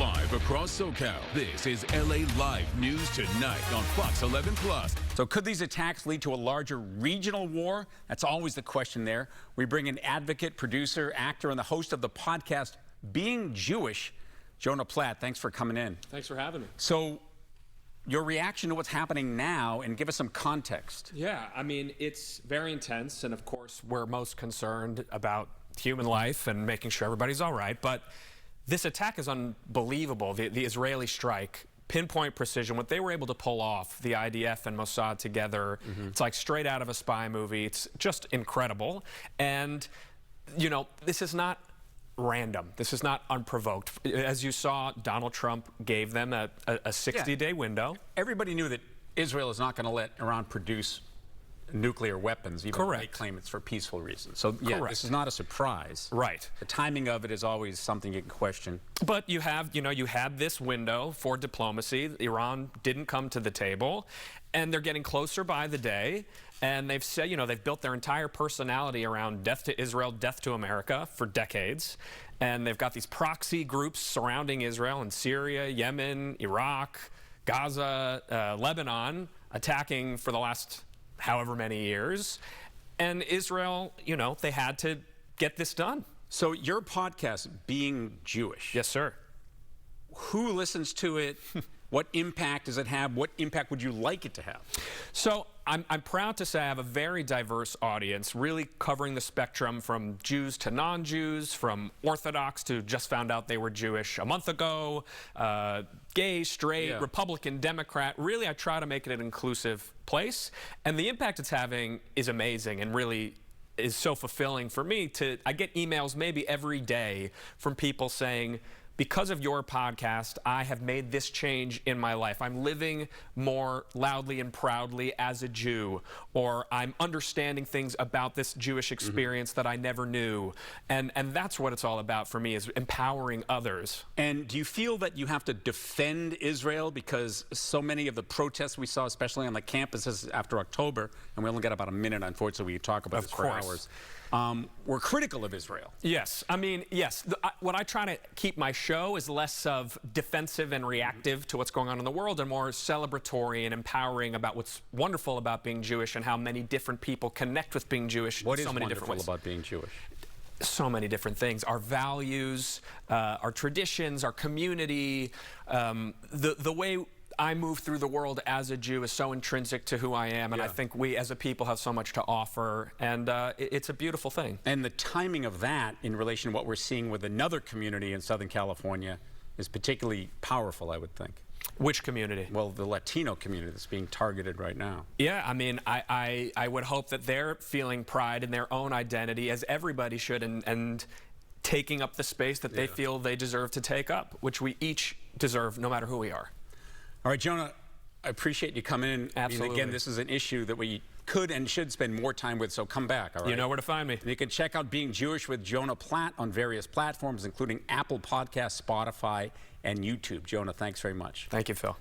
Live across SoCal, this is LA Live News Tonight on Fox 11 Plus. So could these attacks lead to a larger regional war? That's always the question there. We bring in advocate, producer, actor, and the host of the podcast Being Jewish, Jonah Platt. Thanks for coming in. Thanks for having me. So your reaction to what's happening now, and give us some context. Yeah, I mean, it's very intense, and of course, we're most concerned about human life and making sure everybody's all right, but this attack is unbelievable. The Israeli strike, pinpoint precision, what they were able to pull off, the IDF and Mossad together, it's like straight out of a spy movie. It's just incredible. And, you know, this is not random. This is not unprovoked. As you saw, Donald Trump gave them a 60-day window. Everybody knew that Israel is not going to let Iran produce nuclear weapons, even if they claim it's for peaceful reasons. So, yeah, this is not a surprise. Right. The timing of it is always something you can question. But you have, you had this window for diplomacy. Iran didn't come to the table, and they're getting closer by the day. And they've said, they've built their entire personality around death to Israel, death to America for decades. And they've got these proxy groups surrounding Israel in Syria, Yemen, Iraq, Gaza, Lebanon, attacking for the last however many years. And Israel, they had to get this done. So your podcast, Being Jewish. Yes, sir. Who listens to it? What impact does it have? What impact would you like it to have? So I'm proud to say I have a very diverse audience, really covering the spectrum from Jews to non-Jews, from Orthodox to just found out they were Jewish a month ago, gay, straight, Republican, Democrat. Really, I try to make it an inclusive place. And the impact it's having is amazing and really is so fulfilling for me. I get emails maybe every day from people saying, because of your podcast, I have made this change in my life. I'm living more loudly and proudly as a Jew, or I'm understanding things about this Jewish experience that I never knew. And that's what it's all about for me, is empowering others. And do you feel that you have to defend Israel because so many of the protests we saw, especially on the campuses after October, and we only got about a minute, unfortunately, we talk about this for hours, were critical of Israel? Yes. I mean, yes. What I try to keep my show is less of defensive and reactive to what's going on in the world and more celebratory and empowering about what's wonderful about being Jewish and how many different people connect with being Jewish in so many different ways. What is wonderful about being Jewish? So many different things. Our values, our traditions, our community, the way I move through the world as a Jew is so intrinsic to who I am, and I think we as a people have so much to offer, and it's a beautiful thing. And the timing of that in relation to what we're seeing with another community in Southern California is particularly powerful, I would think. Which community? Well, the Latino community that's being targeted right now. Yeah, I mean, I would hope that they're feeling pride in their own identity, as everybody should, and taking up the space that they feel they deserve to take up, which we each deserve no matter who we are. All right, Jonah, I appreciate you coming in. Absolutely. I mean, again, this is an issue that we could and should spend more time with, so come back, all right? You know where to find me. And you can check out Being Jewish with Jonah Platt on various platforms, including Apple Podcasts, Spotify, and YouTube. Jonah, thanks very much. Thank you, Phil.